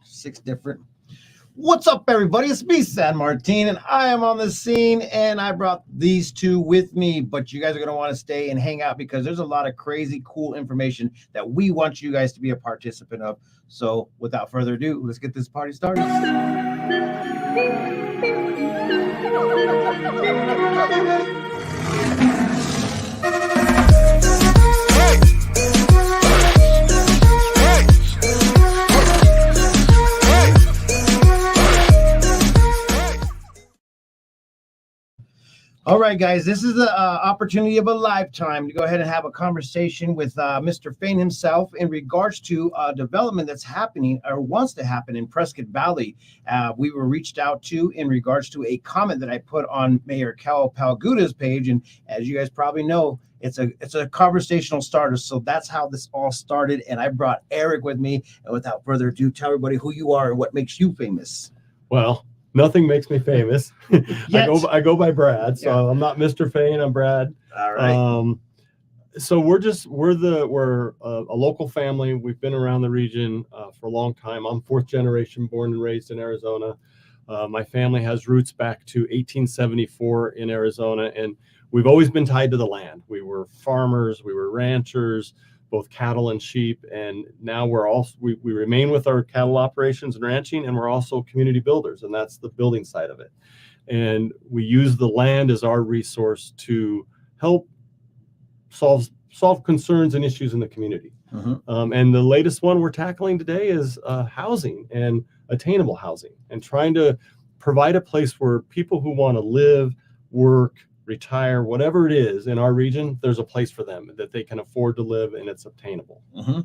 6 different. What's up, everybody? It's me, San Martin, and I am on the scene, and I brought these two with me, but you guys are going to want to stay and hang out because there's a lot of crazy, cool information that we want you guys to be a participant of. So without further ado, let's get this party started. All right, guys, this is the opportunity of a lifetime to go ahead and have a conversation with Mr. Fain himself in regards to development that's happening or wants to happen in Prescott Valley. We were reached out to in regards to a comment that I put on Mayor Cal Palguta's page. And as you guys probably know, it's a conversational starter. So that's how this all started. And I brought Eric with me. And without further ado, tell everybody who you are and what makes you famous. Well, nothing makes me famous. I go by Brad, so I'm not Mr. Fain. I'm Brad. All right. So we're a local family. We've been around the region for a long time. I'm 4th generation, born and raised in Arizona. My family has roots back to 1874 in Arizona, and we've always been tied to the land. We were farmers, we were ranchers, both cattle and sheep, and now we remain with our cattle operations and ranching, and we're also community builders, and that's the building side of it. And we use the land as our resource to help solve concerns and issues in the community. Mm-hmm. And the latest one we're tackling today is housing and attainable housing, and trying to provide a place where people who want to live, work, retire, whatever it is in our region, there's a place for them that they can afford to live, and it's obtainable. Mm-hmm.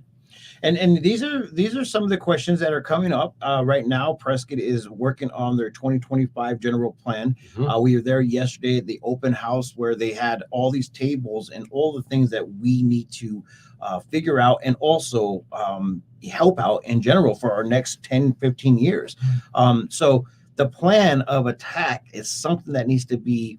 And these are some of the questions that are coming up right now. Prescott is working on their 2025 general plan. Mm-hmm. We were there yesterday at the open house where they had all these tables and all the things that we need to figure out and also help out in general for our next 10, 15 years. So the plan of attack is something that needs to be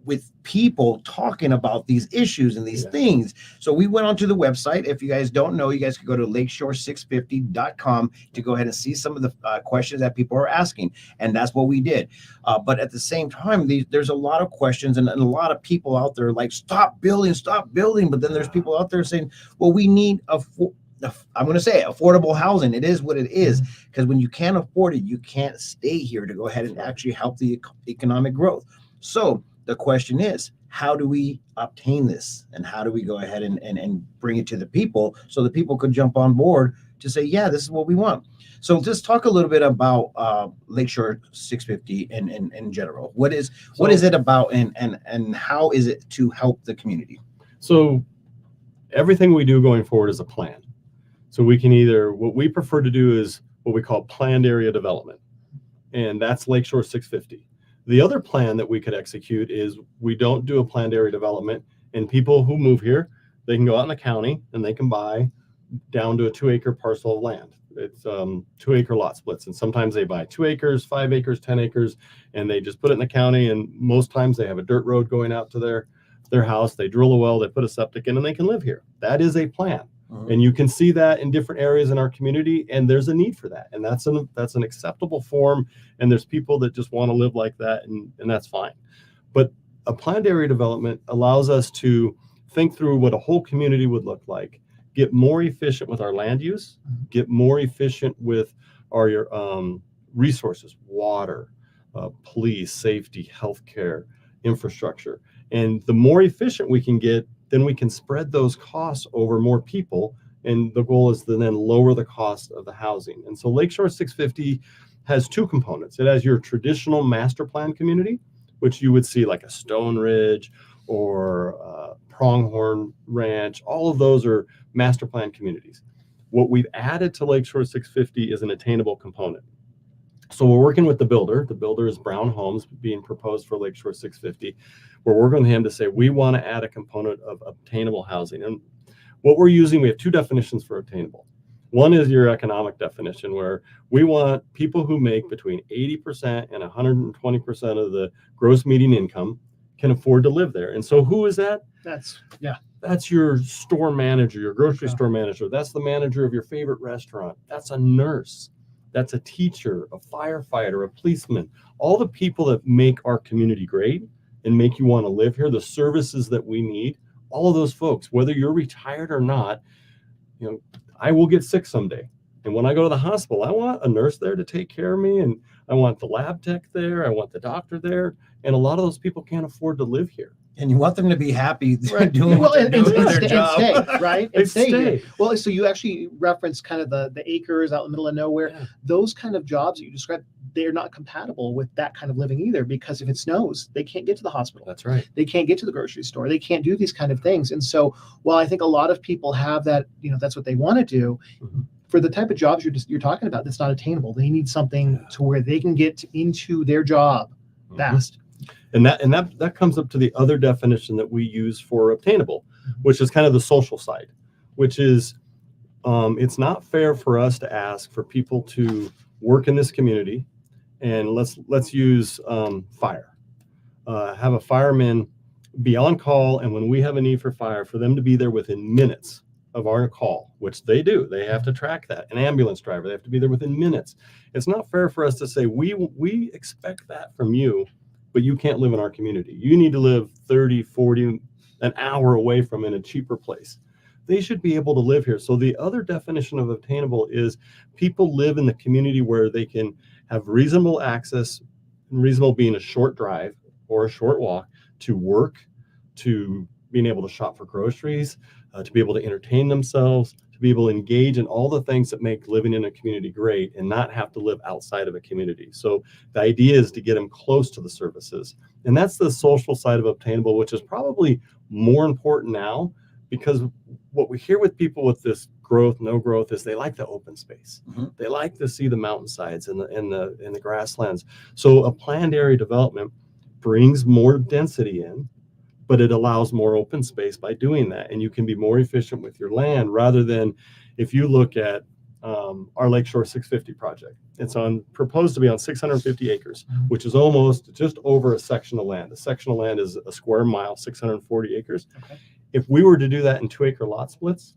with people talking about these issues and these things. So we went onto the website. If you guys don't know, you guys can go to lakeshore650.com to go ahead and see some of the questions that people are asking. And that's what we did. But at the same time, there's a lot of questions and a lot of people out there like, stop building. But then there's people out there saying, well, we need I'm going to say affordable housing. It is what it is, because when you can't afford it, you can't stay here to go ahead and actually help the economic growth. So the question is, how do we obtain this? And how do we go ahead and bring it to the people so the people could jump on board to say, yeah, this is what we want. So just talk a little bit about Lakeshore 650 in general. What is it about and how is it to help the community? So everything we do going forward is a plan. So we can what we prefer to do is what we call planned area development. And that's Lakeshore 650. The other plan that we could execute is we don't do a planned area development, and people who move here, they can go out in the county and they can buy down to a 2-acre parcel of land. It's 2-acre lot splits. And sometimes they buy 2 acres, 5 acres, 10 acres, and they just put it in the county. And most times they have a dirt road going out to their house. They drill a well, they put a septic in, and they can live here. That is a plan. Mm-hmm. And you can see that in different areas in our community, and there's a need for that. And that's an acceptable form. And there's people that just want to live like that, and that's fine. But a planned area development allows us to think through what a whole community would look like, get more efficient with our land use, get more efficient with our resources, water, police, safety, healthcare, infrastructure. And the more efficient we can get, then we can spread those costs over more people. And the goal is to then lower the cost of the housing. And so Lakeshore 650 has 2 components. It has your traditional master plan community, which you would see like a Stone Ridge or Pronghorn Ranch. All of those are master plan communities. What we've added to Lakeshore 650 is an attainable component. So we're working with the builder. The builder is Brown Homes, being proposed for Lakeshore 650. We're working with him to say we want to add a component of obtainable housing. And what we're using, we have 2 definitions for obtainable. One is your economic definition, where we want people who make between 80% and 120% of the gross median income can afford to live there. And so who is that? That's That's your store manager, your grocery store manager. That's the manager of your favorite restaurant. That's a nurse. That's a teacher, a firefighter, a policeman. All the people that make our community great and make you want to live here, the services that we need, all of those folks, whether you're retired or not, you know, I will get sick someday. And when I go to the hospital, I want a nurse there to take care of me, and I want the lab tech there, I want the doctor there. And a lot of those people can't afford to live here. And you want them to be happy Right. doing what they're doing in their job. And stay, right? And stay here. Stay. Well, so you actually referenced kind of the acres out in the middle of nowhere. Yeah. Those kind of jobs that you described, they're not compatible with that kind of living either, because if it snows, they can't get to the hospital. That's right. They can't get to the grocery store. They can't do these kind of things. And so while I think a lot of people have that, you know, that's what they want to do, for the type of jobs you're talking about, that's not attainable. They need something to where they can get into their job fast. And that comes up to the other definition that we use for obtainable, which is kind of the social side, which is it's not fair for us to ask for people to work in this community. And let's use fire. Have a fireman be on call, and when we have a need for fire, for them to be there within minutes of our call, which they do. They have to track that. An ambulance driver, they have to be there within minutes. It's not fair for us to say, we expect that from you, but you can't live in our community. You need to live 30, 40, an hour away from in a cheaper place. They should be able to live here. So the other definition of obtainable is people live in the community where they can have reasonable access, reasonable being a short drive or a short walk, to work, to being able to shop for groceries, to be able to entertain themselves, to be able to engage in all the things that make living in a community great and not have to live outside of a community. So the idea is to get them close to the services. And that's the social side of obtainable, which is probably more important now, because what we hear with people with this growth, no growth, is they like the open space. They like to see the mountainsides and the grasslands. So a planned area development brings more density in, but it allows more open space by doing that. And you can be more efficient with your land, rather than if you look at our Lakeshore 650 project. It's proposed to be on 650 acres, which is almost just over a section of land. A section of land is a square mile, 640 acres. Okay. If we were to do that in 2-acre lot splits,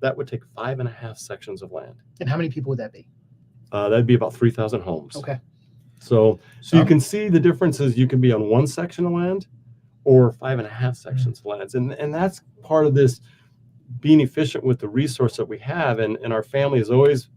that would take 5.5 sections of land. And how many people would that be? That'd be about 3,000 homes. Okay. So you can see the differences. You can be on one section of land or 5.5 sections of lands. And that's part of this being efficient with the resource that we have. And our family has always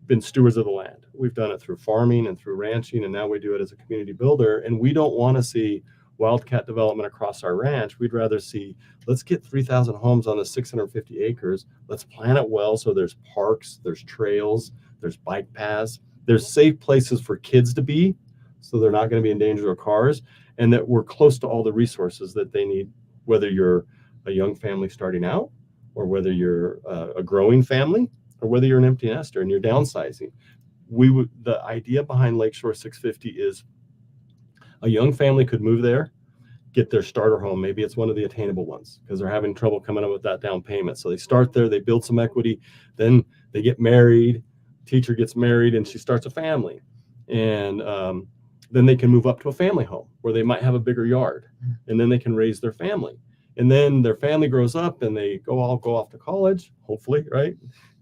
been stewards of the land. We've done it through farming and through ranching, and now we do it as a community builder. And we don't want to see wildcat development across our ranch. We'd rather see, let's get 3,000 homes on the 650 acres. Let's plan it well so there's parks, there's trails, there's bike paths, there's safe places for kids to be, so they're not going to be in danger of cars, and that we're close to all the resources that they need, whether you're a young family starting out, or whether you're a growing family, or whether you're an empty nester and you're downsizing. The idea behind Lakeshore 650 is a young family could move there, get their starter home. Maybe it's one of the attainable ones because they're having trouble coming up with that down payment. So they start there, they build some equity, then they get married, teacher gets married, and she starts a family. And then they can move up to a family home where they might have a bigger yard, and then they can raise their family. And then their family grows up and they all go off to college, hopefully, right?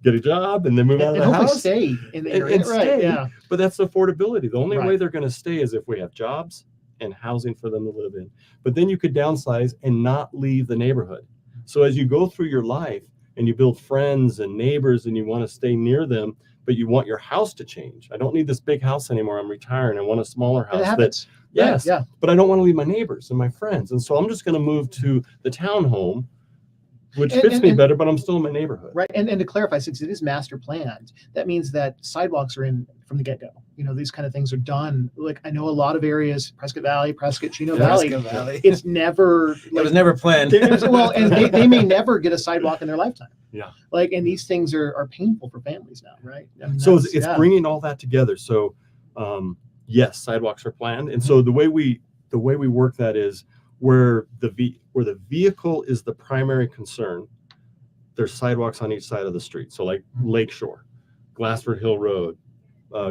Get a job and then move out of the house. Stay in the area, right? Stay. Yeah. But that's affordability. The only Right. way they're going to stay is if we have jobs and housing for them to live in. But then you could downsize and not leave the neighborhood. So as you go through your life and you build friends and neighbors and you want to stay near them, but you want your house to change. I don't need this big house anymore. I'm retiring. I want a smaller house. It happens. Yes, Yeah. but I don't want to leave my neighbors and my friends. And so I'm just going to move to the townhome, which fits me better, but I'm still in my neighborhood. Right. And to clarify, since it is master planned, that means that sidewalks are in from the get-go. You know, these kind of things are done. Like I know a lot of areas, Prescott Valley, Prescott, Chino Valley, It's it's never, it was never planned. well, and they may never get a sidewalk in their lifetime. Yeah. Like, and these things are painful for families now, right? I mean, So that's- it's yeah. bringing all that together. So yes, sidewalks are planned. And so the way we work that is where the vehicle is the primary concern, there's sidewalks on each side of the street. So like Lakeshore, Glassford Hill Road,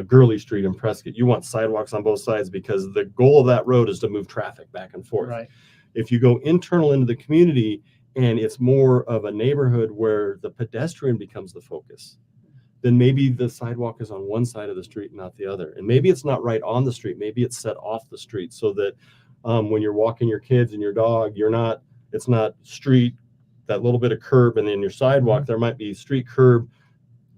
Gurley Street in Prescott, you want sidewalks on both sides because the goal of that road is to move traffic back and forth. Right. If you go internal into the community and it's more of a neighborhood where the pedestrian becomes the focus, then maybe the sidewalk is on one side of the street, not the other. And maybe it's not right on the street. Maybe it's set off the street so that when you're walking your kids and your dog, it's not street, that little bit of curb, and then your sidewalk, there might be street, curb,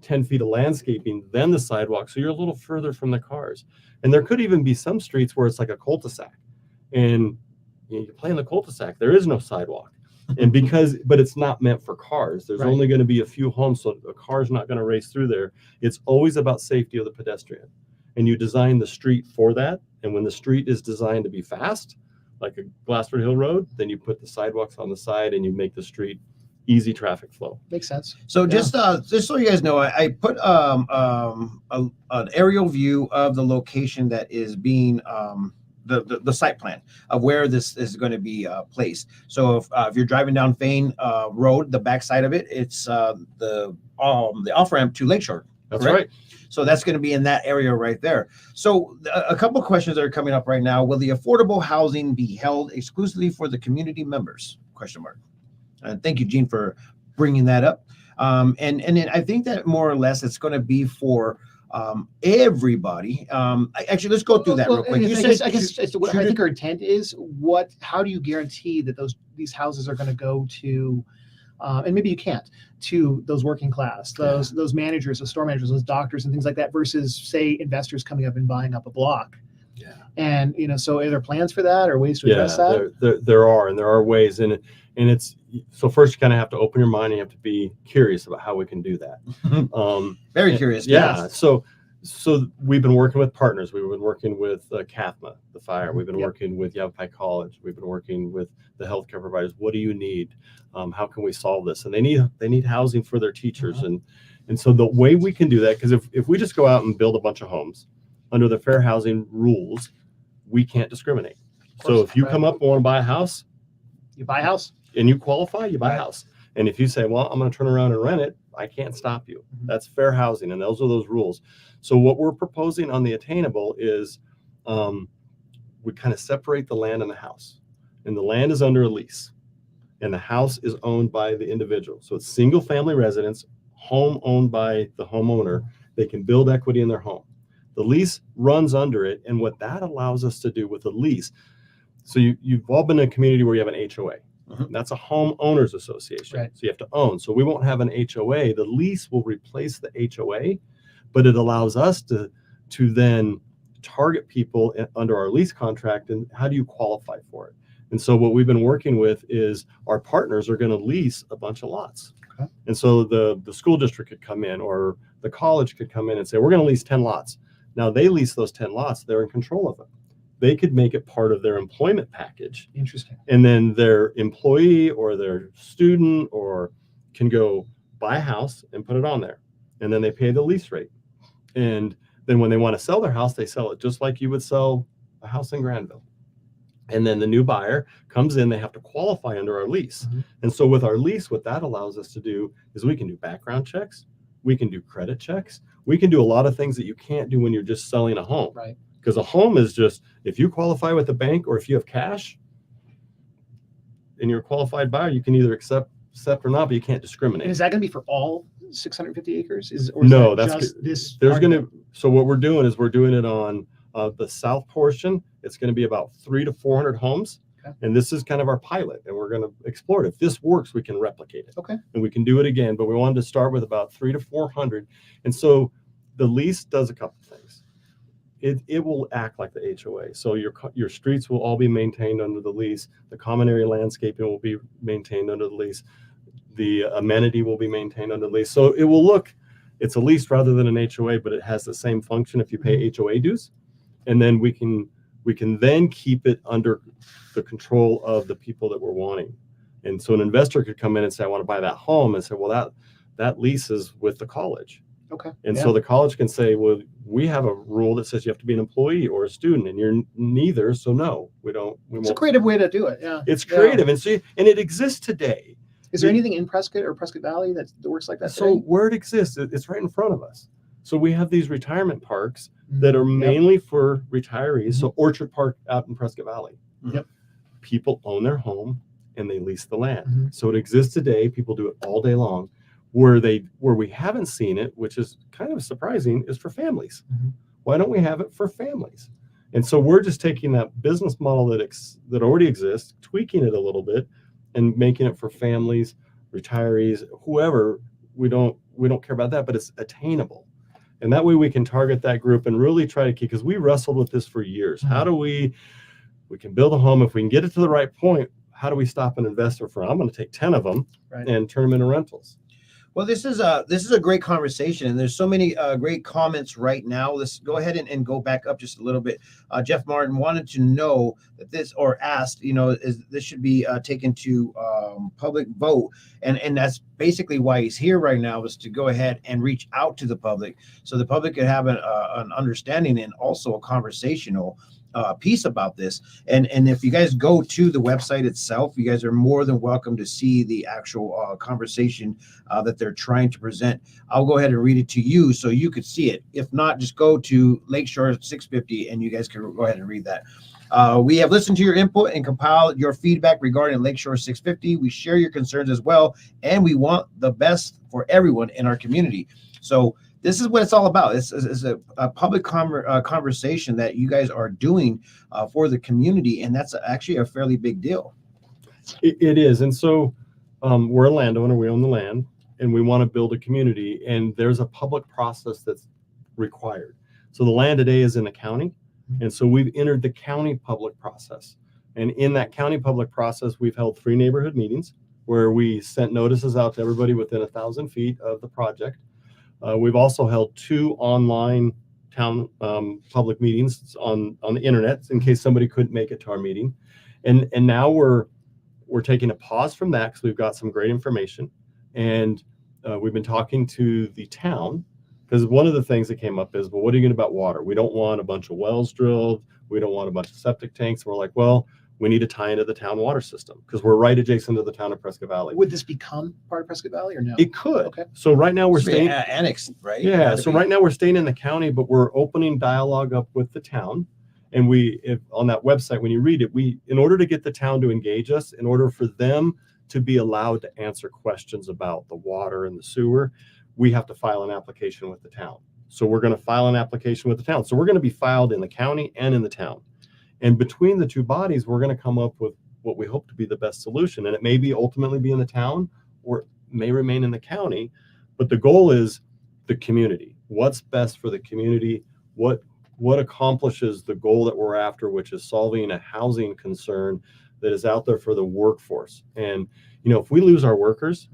10 feet of landscaping, then the sidewalk. So you're a little further from the cars. And there could even be some streets where it's like a cul-de-sac. And you play in the cul-de-sac, there is no sidewalk. And but it's not meant for cars. There's only going to be a few homes, so a car's not going to race through there. It's always about safety of the pedestrian. And you design the street for that. And when the street is designed to be fast, like a Glassford Hill Road, then you put the sidewalks on the side and you make the street easy traffic flow. Makes sense. So just so you guys know, I put an aerial view of the location that is being the site plan of where this is going to be placed. So if you're driving down Fain Road, the backside of it, it's the off ramp to Lakeshore. That's correct? right. So that's going to be in that area right there. So a couple of questions that are coming up right now. Will the affordable housing be held exclusively for the community members? Question mark. Thank you, Gene, for bringing that up. And then I think that more or less it's going to be for everybody. Actually, let's go through that real quick. I guess what I think our intent is, how do you guarantee that these houses are going to go to, and maybe you can't, to those working class, those managers, those store managers, those doctors and things like that, versus say investors coming up and buying up a block. Yeah. And so are there plans for that or ways to address that? There are ways, and it's, so first you kind of have to open your mind and you have to be curious about how we can do that. Very curious. Yeah. So we've been working with partners. We've been working with CAFMA, the fire. We've been working with Yavapai College. We've been working with the healthcare providers. What do you need? How can we solve this? And they need housing for their teachers. And so the way we can do that, because if we just go out and build a bunch of homes under the fair housing rules, we can't discriminate. So if you come up and want to buy a house, you buy a house and you qualify, you buy a house. And if you say, well, I'm going to turn around and rent it, I can't stop you. That's fair housing, and those are those rules. So what we're proposing on the attainable is we kind of separate the land and the house. And the land is under a lease, and the house is owned by the individual. So it's single family residence, home owned by the homeowner. They can build equity in their home. The lease runs under it, and what that allows us to do with a lease, so you've all been in a community where you have an HOA. That's a homeowners association. Right. So you have to own. So we won't have an HOA. The lease will replace the HOA, but it allows us to then target people under our lease contract. And how do you qualify for it? And so what we've been working with is our partners are going to lease a bunch of lots. Okay. And so the school district could come in, or the college could come in and say, we're going to lease 10 lots. Now they lease those 10 lots. They're in control of it. They could make it part of their employment package. Interesting. And then their employee or their student or can go buy a house and put it on there. And then they pay the lease rate. And then when they want to sell their house, they sell it just like you would sell a house in Granville. And then the new buyer comes in, they have to qualify under our lease. And so with our lease, what that allows us to do is we can do background checks. We can do credit checks. We can do a lot of things that you can't do when you're just selling a home. Right. Because a home is just, if you qualify with the bank or if you have cash and you're a qualified buyer, you can either accept or not, but you can't discriminate. And is that going to be for all 650 acres? No, that's just this. There's going to, so what we're doing is we're doing it on the south portion. It's going to be about 300 to 400 homes. Okay. And this is kind of our pilot, and we're going to explore it. If this works, we can replicate it. Okay. And we can do it again, but we wanted to start with about 300 to 400. And so the lease does a couple things. It will act like the HOA. So your streets will all be maintained under the lease. The common area landscaping will be maintained under the lease. The amenity will be maintained under the lease. So it will look, it's a lease rather than an HOA, but it has the same function if you pay HOA dues. And then we can then keep it under the control of the people that we're wanting. And so an investor could come in and say, I want to buy that home, and say, well, that lease is with the college. Okay. And so the college can say, well, we have a rule that says you have to be an employee or a student, and you're neither. So no, we don't. It's a creative way to do it. Yeah. It's creative. And so, and it exists today. Is there anything in Prescott or Prescott Valley that works like that So today? where it exists, it's right in front of us. So we have these retirement parks that are mainly for retirees. So Orchard Park out in Prescott Valley. People own their home and they lease the land. Mhm. So it exists today. People do it all day long. Where we haven't seen it, which is kind of surprising, is for families. Mhm. Why don't we have it for families? And so we're just taking that business model that already exists, tweaking it a little bit, and making it for families, retirees, whoever. We don't care about that, but it's attainable. And that way we can target that group and really try to keep, because we wrestled with this for years. How do we can build a home if we can get it to the right point? How do we stop an investor from, I'm going to take 10 of them Right. and turn them into rentals? Well, this is a great conversation, and there's so many great comments right now. Let's go ahead and go back up just a little bit. Jeff Martin wanted to know that this, or asked, is this should be taken to public vote, and that's basically why he's here right now, is to go ahead and reach out to the public, so the public could have an understanding and also a conversational piece about this. And if you guys go to the website itself, you guys are more than welcome to see the actual conversation that they're trying to present. I'll go ahead and read it to you so you could see it. If not, just go to Lakeshore 650 and you guys can go ahead and read that. We have listened to your input and compiled your feedback regarding Lakeshore 650. We share your concerns as well, and we want the best for everyone in our community. So this is what it's all about. It's a public conversation that you guys are doing for the community, and that's actually a fairly big deal. It is. And so we're a landowner, we own the land, and we want to build a community, and there's a public process that's required. So the land today is in the county, and so we've entered the county public process. And in that county public process, we've held 3 neighborhood meetings where we sent notices out to everybody within 1,000 feet of the project. We've also held 2 online town public meetings on the internet in case somebody couldn't make it to our meeting. And now we're taking a pause from that because we've got some great information. And we've been talking to the town, because one of the things that came up is, well, what are you going to do about water? We don't want a bunch of wells drilled. We don't want a bunch of septic tanks. We're like, well, we need to tie into the town water system because we're right adjacent to the town of Prescott Valley. Would this become part of Prescott Valley or no? It could. Okay. So right now we're staying annexed, right? Yeah. So right now we're staying in the county, but we're opening dialogue up with the town. And on that website, when you read it, in order to get the town to engage us, in order for them to be allowed to answer questions about the water and the sewer, we have to file an application with the town. So we're going to file an application with the town. So we're going to be filed in the county and in the town. And between the 2 bodies, we're going to come up with what we hope to be the best solution. And it may be ultimately be in the town, or it may remain in the county. But the goal is the community. What's best for the community? What accomplishes the goal that we're after, which is solving a housing concern that is out there for the workforce. And, if we lose our workers,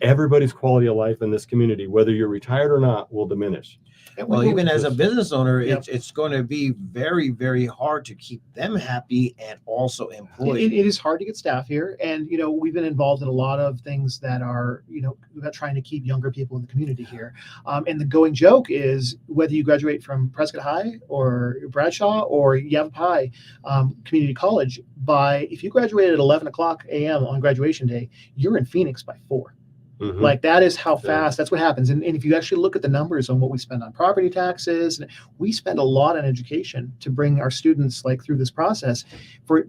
everybody's quality of life in this community, whether you're retired or not, will diminish. Well, even as a business owner, Yep. it's going to be very, very hard to keep them happy and also employed. It is hard to get staff here, and we've been involved in a lot of things that are about trying to keep younger people in the community here. And the going joke is, whether you graduate from Prescott High or Bradshaw or Yavapai Community College, if you graduated at 11 o'clock a.m. on graduation day, you're in Phoenix by 4. Mhm. Like, that is how fast, that's what happens. And if you actually look at the numbers on what we spend on property taxes, and we spend a lot on education to bring our students through this process for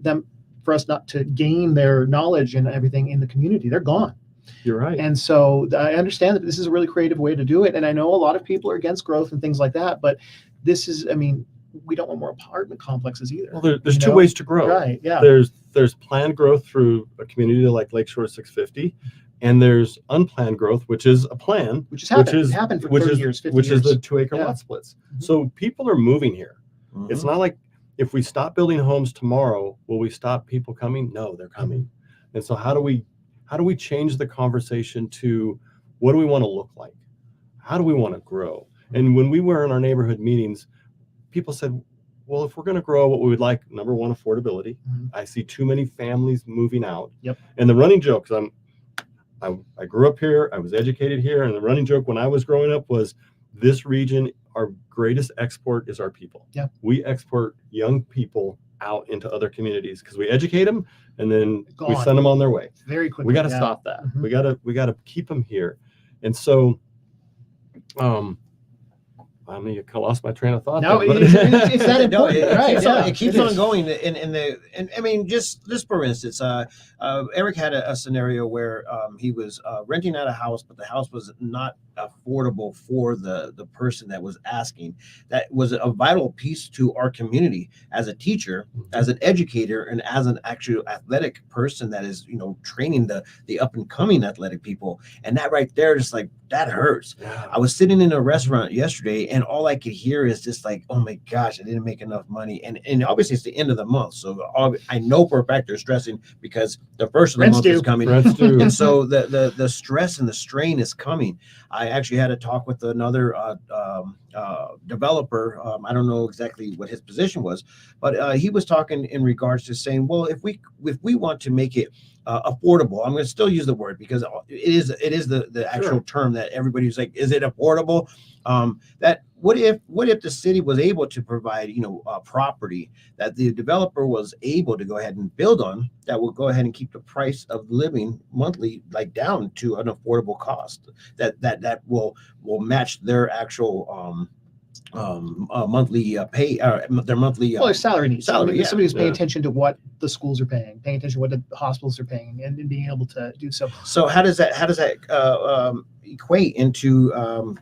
us not to gain their knowledge and everything in the community. They're gone. You're right. And so I understand that this is a really creative way to do it. And I know a lot of people are against growth and things like that, but this is, we don't want more apartment complexes either. Well, there's 2 ways to grow. Right. Yeah. There's planned growth through a community like Lakeshore 650. And there's unplanned growth, which is a plan, Which has happened. It's happened for 30 years, 50 which years. is the 2-acre Yeah. lot splits. Mhm. So people are moving here. Mhm. It's not like if we stop building homes tomorrow, will we stop people coming? No, they're coming. And so how do we change the conversation to, what do we want to look like? How do we want to grow? And when we were in our neighborhood meetings, people said, well, if we're going to grow, what we would like, number one, affordability. Mhm. I see too many families moving out. Yep. And the running joke, 'cause I grew up here, I was educated here, and the running joke when I was growing up was, this region, our greatest export is our people. Yeah. We export young people out into other communities because we educate them and then we Gone. send them on their way. Very quickly. We got to yeah. stop that. Mhm. We got to keep them here. And so I mean, I lost my train of thought. No, there, but- it's that No, important, it right? keeps Yeah, on, it keeps it on is. going. And I mean, just for instance, Eric had a scenario where he was renting out a house, but the house was not affordable for the person that was asking. That was a vital piece to our community as a teacher, as an educator, and as an actual athletic person that is, training the up and coming athletic people. And that right there, just like that hurts. Yeah. I was sitting in a restaurant yesterday, and all I could hear is just like, "Oh my gosh, I didn't make enough money." And obviously it's the end of the month, so I know for a fact they're stressing because the first of the Rent's month due. is coming, Rent's due. and so the stress and the strain is coming. I actually had a talk with another developer. I don't know exactly what his position was, but he was talking in regards to saying, well, if we want to make it affordable, I'm going to still use the word because it is the actual term that everybody's like, is it affordable? That what if the city was able to provide property that the developer was able to go ahead and build on that will go ahead and keep the price of living monthly like down to an affordable cost that will match their actual monthly pay, their monthly Well, their salary needs. salary, yeah. Somebody who's paying Yeah. attention to what the schools are paying attention to what the hospitals are paying, and being able to do so. So how does that equate into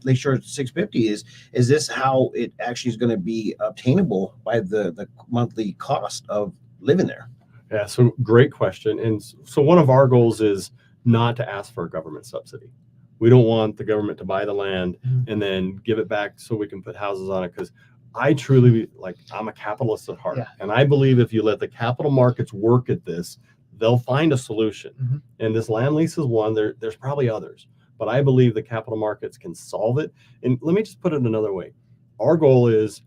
Lakeshore 650? Is this how it actually is going to be obtainable by the monthly cost of living there? Yeah, so great question. And so one of our goals is not to ask for a government subsidy. We don't want the government to buy the land and then give it back so we can put houses on it. Because I truly, I'm a capitalist at heart. Yeah. And I believe if you let the capital markets work at this, they'll find a solution. Mhm. And this land lease is one. There's probably others. But I believe the capital markets can solve it. And let me just put it another way. Our goal is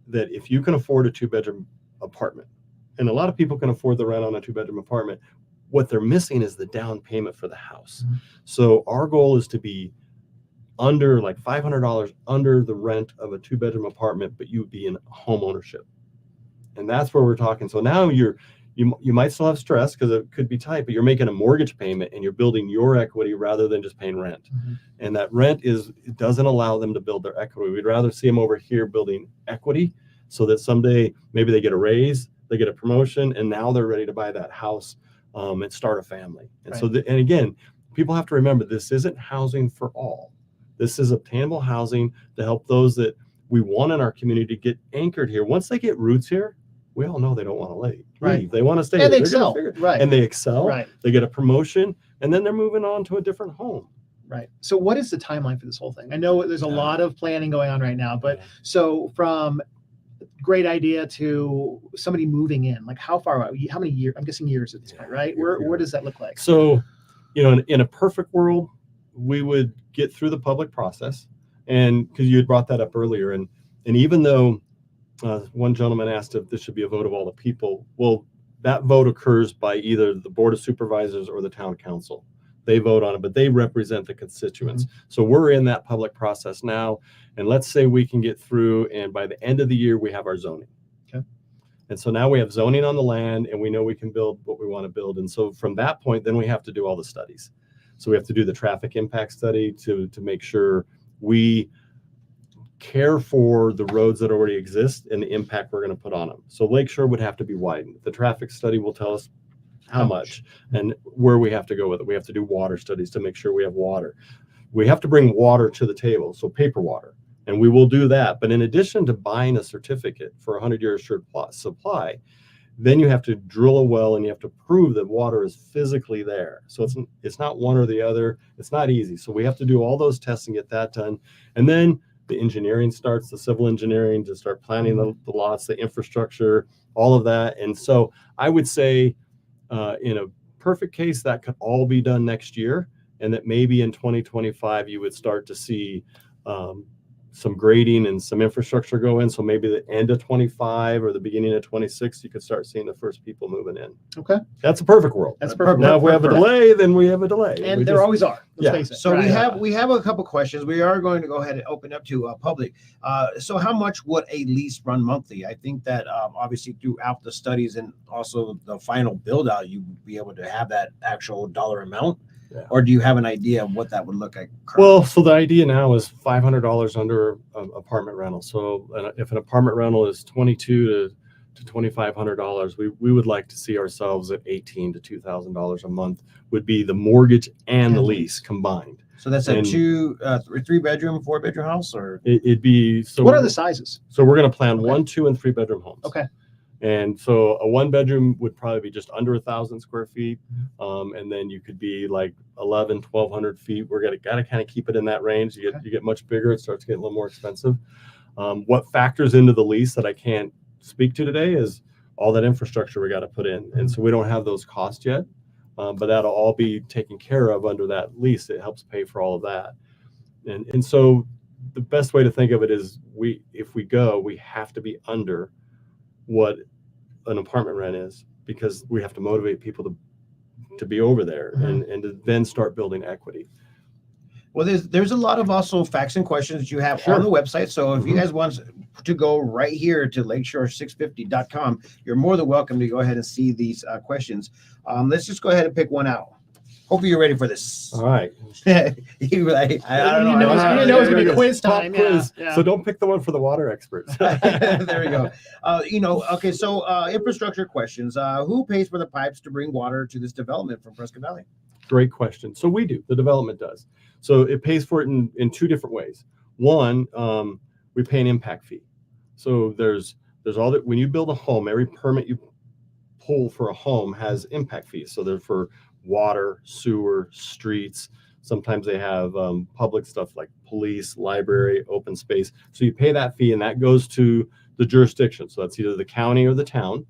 that if you can afford a 2-bedroom apartment, and a lot of people can afford the rent on a 2-bedroom apartment, what they're missing is the down payment for the house. Mhm. So our goal is to be under like $500 under the rent of a 2-bedroom apartment, but you be in home ownership. And that's where we're talking. So now you might still have stress because it could be tight, but you're making a mortgage payment and you're building your equity rather than just paying rent. Mhm. And that rent it doesn't allow them to build their equity. We'd rather see them over here building equity so that someday maybe they get a raise, they get a promotion, and now they're ready to buy that house and start a family. And so, and again, people have to remember this isn't housing for all. This is obtainable housing to help those that we want in our community get anchored here. Once they get roots here, we all know they don't want to leave. Right. They want to stay. And they They're gonna excel. figure- Right. And they excel. Right. They get a promotion, and then they're moving on to a different home. Right. So what is the timeline for this whole thing? I know there's a lot of planning going on right now, but so from great idea to somebody moving in, like how far out? How many years? I'm guessing years at this point, right? Where does that look like? So, in a perfect world, we would get through the public process, and because you had brought that up earlier, and even though one gentleman asked if this should be a vote of all the people, well, that vote occurs by either the Board of Supervisors or the Town Council. They vote on it, but they represent the constituents. So we're in that public process now, and let's say we can get through, and by the end of the year, we have our zoning. Okay. And so now we have zoning on the land, and we know we can build what we want to build. And so from that point, then we have to do all the studies. So we have to do the traffic impact study to make sure we care for the roads that already exist and the impact we're going to put on them. So Lakeshore would have to be widened. The traffic study will tell us how much and where we have to go with it. We have to do water studies to make sure we have water. We have to bring water to the table, so paper water, and we will do that. But in addition to buying a certificate for 100-year assured supply, then you have to drill a well and you have to prove that water is physically there. So it's not one or the other. It's not easy. So we have to do all those tests and get that done. And then the engineering starts, the civil engineering to start planning the lots, the infrastructure, all of that. And so I would say in a perfect case, that could all be done next year. And that maybe in 2025, you would start to see some grading and some infrastructure go in. So maybe the end of 25 or the beginning of 26, you could start seeing the first people moving in. Okay. That's a perfect world. That's perfect. Now, if we have a delay, then we have a delay. And there always are. Let's face it. So Right. we have a couple questions. We are going to go ahead and open up to public. So how much would a lease run monthly? I think that obviously throughout the studies and also the final build out, you would be able to have that actual dollar amount. Yeah. Or do you have an idea of what that would look like? Well, so the idea now is $500 under apartment rental. So if an apartment rental is $2,200 to $2,500, we would like to see ourselves at $1,800 to $2,000 a month would be the mortgage and the lease combined. So that's a 3-bedroom, 4-bedroom house, or it'd be. So what are the sizes? So we're going to plan Okay. 1, 2, and 3-bedroom homes. Okay. And so a 1-bedroom would probably be just under 1,000 square feet. And then you could be like 1,200 feet. We're got to kind of keep it in that range. You get much bigger, it starts getting a little more expensive. What factors into the lease that I can't speak to today is all that infrastructure we got to put in. And so we don't have those costs yet, but that'll all be taken care of under that lease. It helps pay for all of that. And so the best way to think of it is if we have to be under what an apartment rent is, because we have to motivate people to be over there and to then start building equity. Well, there's a lot of also facts and questions that you have Sure. on the website. So if you guys want to go right here to lakeshore650.com, you're more than welcome to go ahead and see these questions. Let's just go ahead and pick one out. Hopefully you're ready for this. All right. You like, I don't know. You know it's gonna be quiz Pop time. quiz. Yeah. So don't pick the one for the water experts. There we go. Okay, so infrastructure questions. Who pays for the pipes to bring water to this development from Prescott Valley? Great question. So we do. The development does. So it pays for it in 2 different ways. One, we pay an impact fee. So there's all that when you build a home, every permit you pull for a home has impact fees. So they're for water, sewer, streets. Sometimes they have public stuff like police, library, open space. So you pay that fee, and that goes to the jurisdiction. So that's either the county or the town.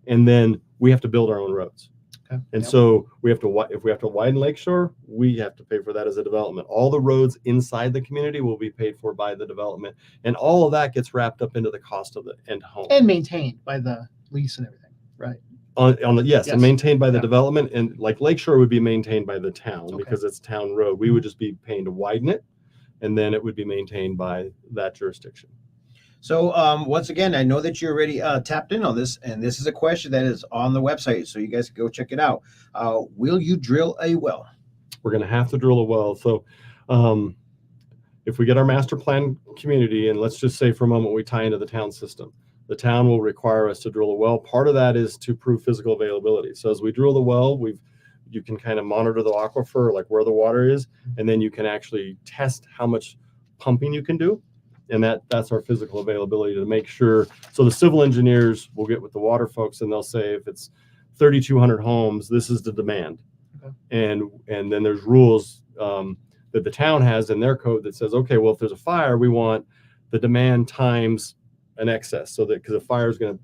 And then we have to build our own roads. Okay. And so if we have to widen Lakeshore, we have to pay for that as a development. All the roads inside the community will be paid for by the development, and all of that gets wrapped up into the cost of the end home. And maintained by the lease and everything, right? Yes, and maintained by the Yeah. development, and like Lakeshore would be maintained by the town Okay. because it's town road. We would just be paying to widen it, and then it would be maintained by that jurisdiction. So once again, I know that you're already tapped in on this, and this is a question that is on the website, so you guys can go check it out. Will you drill a well? We're going to have to drill a well. So if we get our master plan community, and let's just say for a moment we tie into the town system, the town will require us to drill a well. Part of that is to prove physical availability. So as we drill the well, you can kind of monitor the aquifer, like where the water is, and then you can actually test how much pumping you can do. And that's our physical availability to make sure. So the civil engineers will get with the water folks, and they'll say if it's 3,200 homes, this is the demand. Okay. And then there's rules that the town has in their code that says, okay, well, if there's a fire, we want the demand times an excess, so that because a fire is going to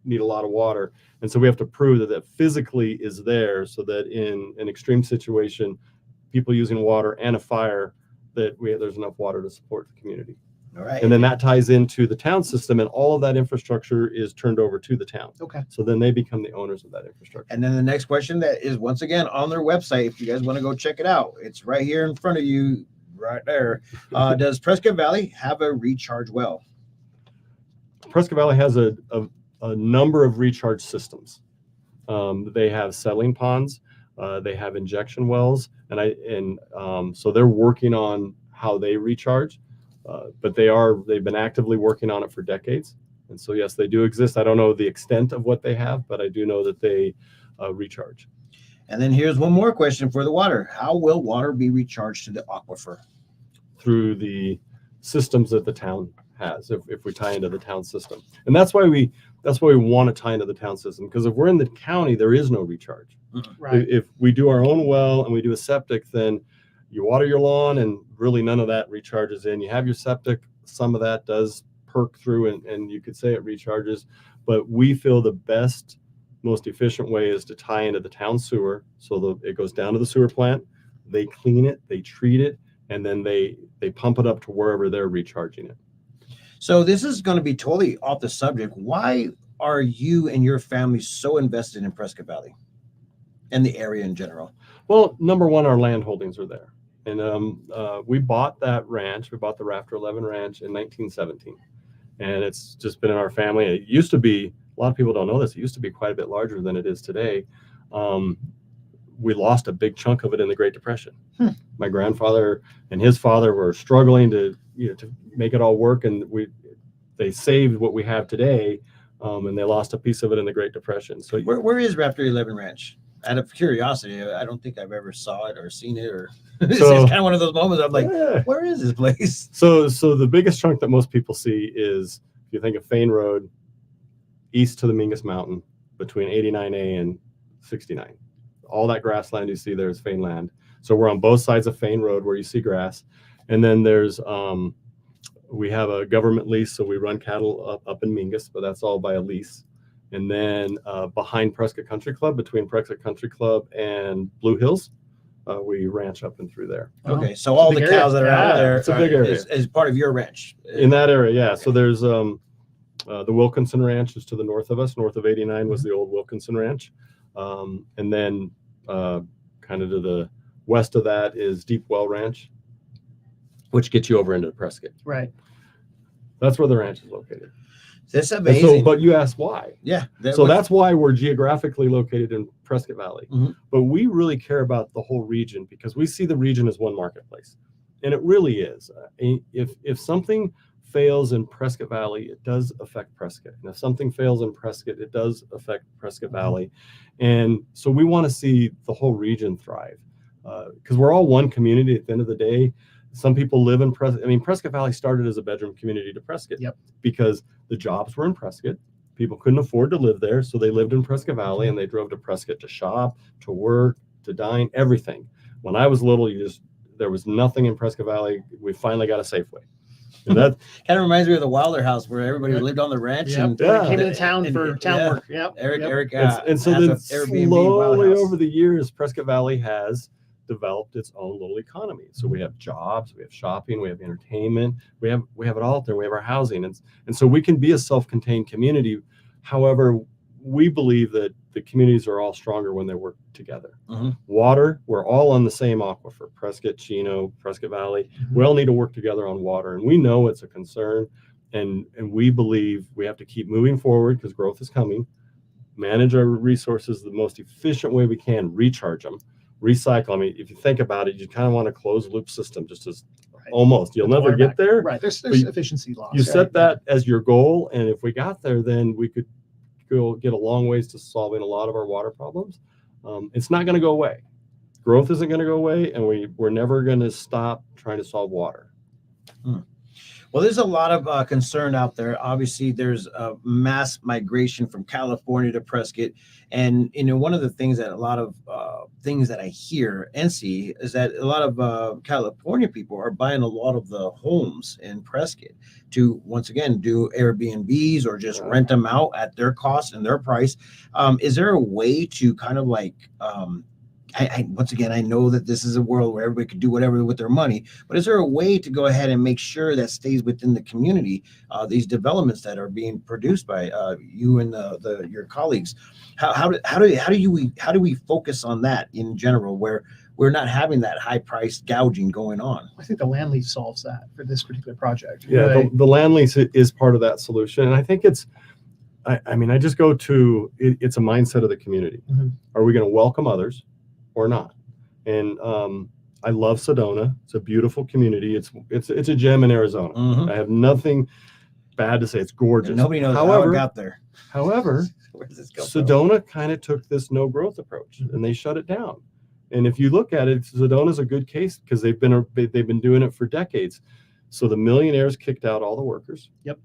need a lot of water, and so we have to prove that that physically is there, so that in an extreme situation, people using water and a fire, that there's enough water to support the community. All right. And then that ties into the town system, and all of that infrastructure is turned over to the town. Okay. So then they become the owners of that infrastructure. And then the next question that is once again on their website, if you guys want to go check it out, it's right here in front of you, right there. Does Prescott Valley have a recharge well? Prescott Valley has a number of recharge systems. They have settling ponds, they have injection wells, and so they're working on how they recharge. But they've been actively working on it for decades. And so, yes, they do exist. I don't know the extent of what they have, but I do know that they recharge. And then here's one more question for the water. How will water be recharged to the aquifer? Through the systems that the town has, if we tie into the town system. And that's why we want to tie into the town system, because if we're in the county, there is no recharge. Right. If we do our own well and we do a septic, then you water your lawn and really none of that recharges in. You have your septic, some of that does perk through and you could say it recharges, but we feel the best, most efficient way is to tie into the town sewer. So it goes down to the sewer plant, they clean it, they treat it, and then they pump it up to wherever they're recharging it. So this is going to be totally off the subject. Why are you and your family so invested in Prescott Valley and the area in general? Well, number one, our land holdings are there. And we bought that ranch. We bought the Rafter 11 Ranch in 1917. And it's just been in our family. It used to be, a lot of people don't know this, it used to be quite a bit larger than it is today. we lost a big chunk of it in the Great Depression. Hmm. My grandfather and his father were struggling to make it all work, and they saved what we have today, and they lost a piece of it in the Great Depression. So where is Raptor 11 Ranch? Out of curiosity, I don't think I've ever saw it or seen it, or it's kind of one of those moments I'm like, where is this place? So the biggest chunk that most people see is, if you think of Fain Road, east to the Mingus Mountain, between 89A and 69. All that grassland you see there is Fain land. So we're on both sides of Fain Road where you see grass. And then there's, we have a government lease, so we run cattle up in Mingus, but that's all by a lease. And then behind Prescott Country Club, between Prescott Country Club and Blue Hills, we ranch up and through there. Okay, so all the cows that are out there it's a big area. Is part of your ranch. In that area, yeah. Okay. So there's the Wilkinson Ranch is to the north of us. North of 89 was the old Wilkinson Ranch. And then kind of to the west of that is Deep Well Ranch, which gets you over into Prescott. Right. That's where the ranch is located. That's amazing. So, but you asked why. Yeah. That's why we're geographically located in Prescott Valley. Mm-hmm. But we really care about the whole region because we see the region as one marketplace. And it really is. If something fails in Prescott Valley, it does affect Prescott. And if something fails in Prescott, it does affect Prescott Valley. And so we want to see the whole region thrive because we're all one community at the end of the day. Some people live in Prescott. I mean, Prescott Valley started as a bedroom community to Prescott because the jobs were in Prescott. People couldn't afford to live there, so they lived in Prescott Valley and they drove to Prescott to shop, to work, to dine, everything. When I was little, there was nothing in Prescott Valley. We finally got a Safeway. And that kind of reminds me of the Wilder House where everybody lived on the ranch and came into town for town work. Eric and so then slowly over the years, Prescott Valley has developed its own little economy. So we have jobs, we have shopping, we have entertainment, we have it all there. We have our housing, and so we can be a self-contained community. However, we believe that the communities are all stronger when they work together. Mm-hmm. Water, we're all on the same aquifer, Prescott, Chino, Prescott Valley. Mm-hmm. We all need to work together on water, and we know it's a concern, and we believe we have to keep moving forward because growth is coming, manage our resources the most efficient way we can, recharge them, recycle. I mean, if you think about it, you kind of want a closed loop system, just as almost you'll never get there. Right. There's efficiency loss. You set that as your goal, and if we got there, then we could get a long ways to solving a lot of our water problems. It's not going to go away. Growth isn't going to go away, and we're never going to stop trying to solve water. Well, there's a lot of concern out there. Obviously, there's a mass migration from California to Prescott. And, one of the things that a lot of things that I hear and see is that a lot of California people are buying a lot of the homes in Prescott to, once again, do Airbnbs or just rent them out at their cost and their price. Is there a way to kind of like, once again, I know that this is a world where everybody could do whatever with their money, but is there a way to go ahead and make sure that stays within the community, these developments that are being produced by you and your colleagues? How do we focus on that in general, where we're not having that high price gouging going on? I think the land lease solves that for this particular project. Yeah, the land lease is part of that solution, and I think it's. I just go to it's a mindset of the community. Mm-hmm. Are we going to welcome others or not? And I love Sedona. It's a beautiful community. It's a gem in Arizona. Mm-hmm. I have nothing bad to say. It's gorgeous. And nobody knows how it got there. However, Sedona kind of took this no growth approach, and they shut it down. And if you look at it, Sedona's a good case because they've been doing it for decades. So the millionaires kicked out all the workers. Yep.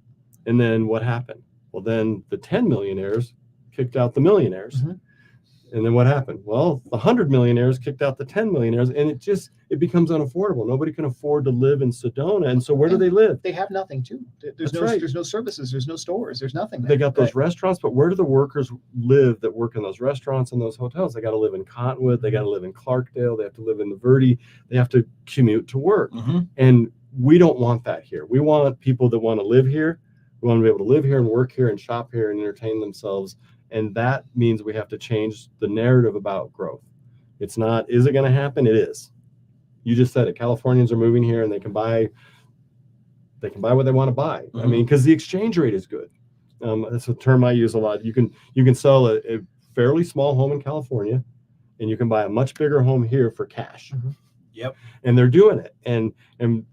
And then what happened? Well, then the 10 millionaires kicked out the millionaires. Mm-hmm. And then what happened? Well, the 100 millionaires kicked out the 10 millionaires, and it becomes unaffordable. Nobody can afford to live in Sedona. And so where do they live? They have nothing too. There's no services. There's no stores. There's nothing. They got those restaurants, but where do the workers live that work in those restaurants and those hotels? They got to live in Cottonwood. They got to live in Clarkdale. They have to live in the Verde. They have to commute to work. Mm-hmm. And we don't want that here. We want people that want to live here. We want to be able to live here and work here and shop here and entertain themselves. And that means we have to change the narrative about growth. It's not, is it going to happen? It is. You just said it. Californians are moving here and they can buy what they want to buy. Mm-hmm. I mean, because the exchange rate is good. That's a term I use a lot. You can sell a fairly small home in California and you can buy a much bigger home here for cash. Mhm. Yep. And they're doing it. And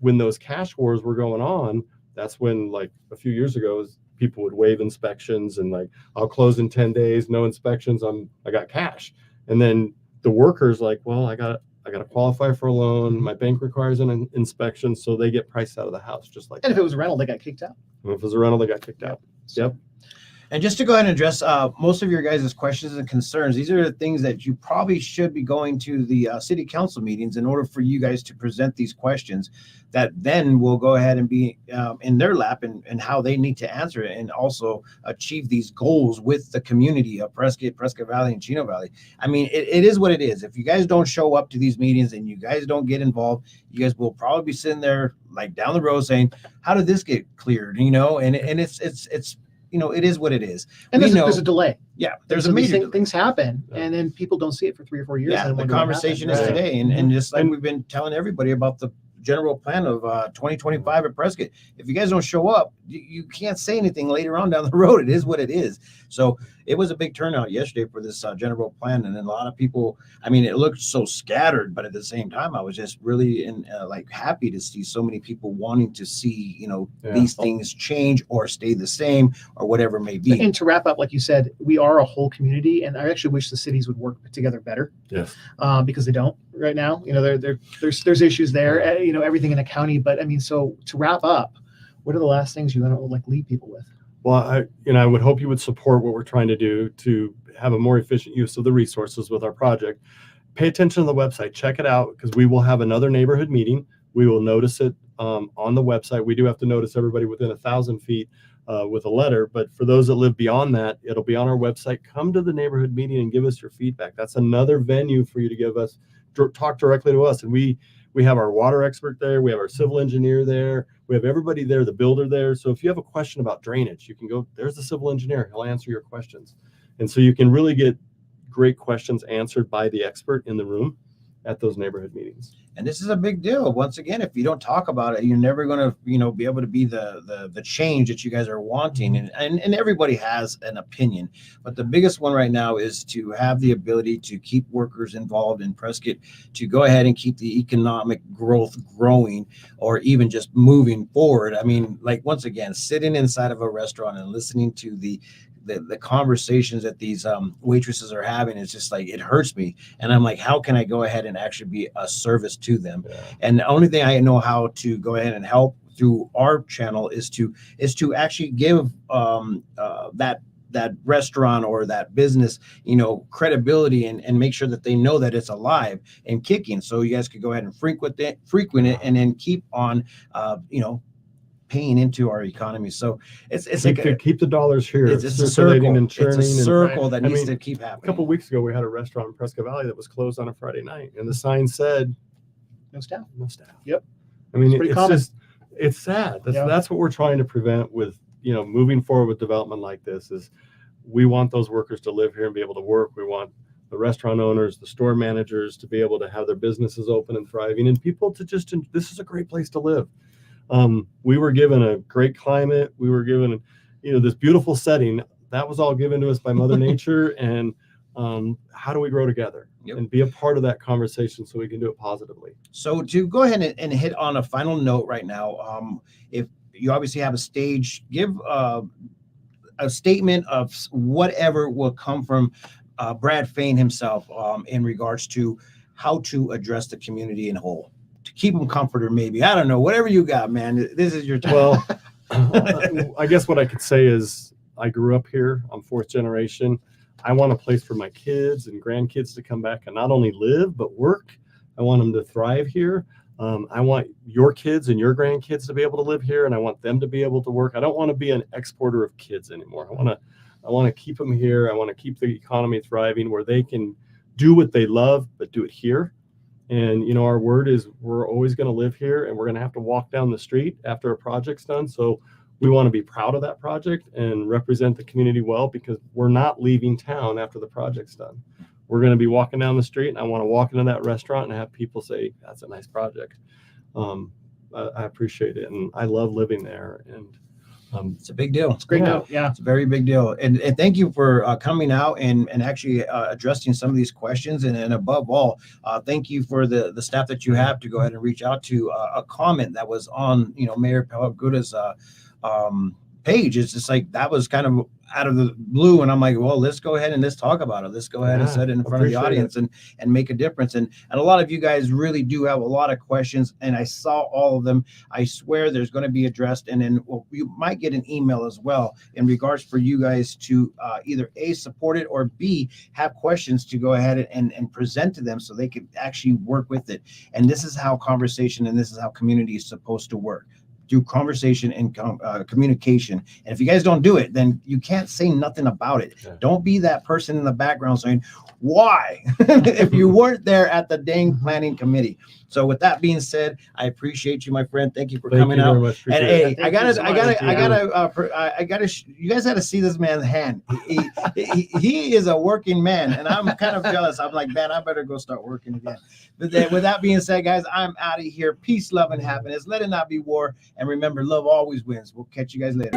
when those cash wars were going on, that's when, like a few years ago, people would waive inspections and like, I'll close in 10 days, no inspections, I got cash. And then the workers like, well, I got to qualify for a loan. My bank requires an inspection, so they get priced out of the house just like And that. if it was a rental, they got kicked out. And if it was a rental, they got kicked out. Yep. And just to go ahead and address most of your guys' questions and concerns, these are the things that you probably should be going to the city council meetings in order for you guys to present these questions that then will go ahead and be in their lap and how they need to answer it and also achieve these goals with the community of Prescott Valley, and Chino Valley. I mean, it is what it is. If you guys don't show up to these meetings and you guys don't get involved, you guys will probably be sitting there like down the road saying, how did this get cleared? You know, and it's you know, it is what it is. And We there's a delay. Yeah, there's So a these major delay. things happen, Yeah. and then people don't see it for 3 or 4 years. Yeah, and the wonder what conversation is happened. today, and just like we've been telling everybody about the general plan of 2025 at Prescott. If you guys don't show up, you can't say anything later on down the road. It is what it is. So it was a big turnout yesterday for this general plan, and then a lot of people. I mean, it looked so scattered, but at the same time, I was just really like happy to see so many people wanting to see these things change or stay the same or whatever it may be. And to wrap up, like you said, we are a whole community, and I actually wish the cities would work together better. Yes. Because they don't right now. There's issues there. Everything in a county. But I mean, so to wrap up, what are the last things you want to like leave people with? Well, I would hope you would support what we're trying to do to have a more efficient use of the resources with our project. Pay attention to the website, check it out, because we will have another neighborhood meeting. We will notice it on the website. We do have to notice everybody within 1,000 feet with a letter, but for those that live beyond that, it'll be on our website. Come to the neighborhood meeting and give us your feedback. That's another venue for you to give us, talk directly to us. And we have our water expert there. We have our civil engineer there. We have everybody there, the builder there. So if you have a question about drainage, you can go, there's the civil engineer. He'll answer your questions. And so you can really get great questions answered by the expert in the room at those neighborhood meetings. And this is a big deal. Once again, if you don't talk about it, you're never going to, be able to be the change that you guys are wanting. And everybody has an opinion, but the biggest one right now is to have the ability to keep workers involved in Prescott, to go ahead and keep the economic growth growing, or even just moving forward. I mean, like, once again, sitting inside of a restaurant and listening to the conversations that these waitresses are having, it's just like, it hurts me. And I'm like, how can I go ahead and actually be a service to them? Yeah. And the only thing I know how to go ahead and help through our channel is to actually give that restaurant or that business, credibility, and make sure that they know that it's alive and kicking. So you guys could go ahead and frequent it, and then keep on, paying into our economy. So it's keep the dollars here. It's a circulating circle. and churning. It's a circle that I needs mean, to keep A happening. couple of weeks ago, we had a restaurant in Prescott Valley that was closed on a Friday night, and the sign said, No staff. "No staff." Yep. I mean, pretty it's common. it's sad. That's what we're trying to prevent with moving forward with development like this. Is we want those workers to live here and be able to work. We want the restaurant owners, the store managers to be able to have their businesses open and thriving, and people to just, this is a great place to live. We were given a great climate. We were given, this beautiful setting. That was all given to us by Mother Nature. And how do we grow together and be a part of that conversation so we can do it positively? So to go ahead and hit on a final note right now, if you obviously have a stage, give a statement of whatever will come from Brad Fain himself in regards to how to address the community in whole. To keep them comforted, maybe. I don't know. Whatever you got, man. This is your time. Well, I guess what I could say is I grew up here. I'm fourth generation. I want a place for my kids and grandkids to come back and not only live, but work. I want them to thrive here. I want your kids and your grandkids to be able to live here, and I want them to be able to work. I don't want to be an exporter of kids anymore. I want to keep them here. I want to keep the economy thriving where they can do what they love, but do it here. And, our word is we're always going to live here, and we're going to have to walk down the street after a project's done. So we want to be proud of that project and represent the community well, because we're not leaving town after the project's done. We're going to be walking down the street, and I want to walk into that restaurant and have people say, that's a nice project. I appreciate it. And I love living there. And It's a big deal. It's a great Yeah. note. Yeah. It's a very big deal. And thank you for coming out and actually addressing some of these questions. And above all, thank you for the staff that you have to go ahead and reach out to a comment that was on, Mayor Palaguda's page. It's just like, that was kind of out of the blue. And I'm like, well, let's go ahead and let's talk about it. Let's go ahead and Yeah, set it in front of the appreciate audience and make a difference. And a lot of you guys really do have a lot of questions, and I saw all of them. I swear there's going to be addressed. And then you might get an email as well in regards for you guys to either A, support it, or B, have questions to go ahead and present to them so they can actually work with it. And this is how conversation and this is how community is supposed to work. Through conversation and communication. And if you guys don't do it, then you can't say nothing about it. Yeah. Don't be that person in the background saying, why? If you weren't there at the dang planning committee. So with that being said, I appreciate you, my friend. Thank you for coming out. Very much. And Appreciate hey, it. I gotta, Thank you you guys gotta see this man's hand. He is a working man, and I'm kind of jealous. I'm like, man, I better go start working again. But then, with that being said, guys, I'm out of here. Peace, love, and happiness. Let it not be war. And remember, love always wins. We'll catch you guys later.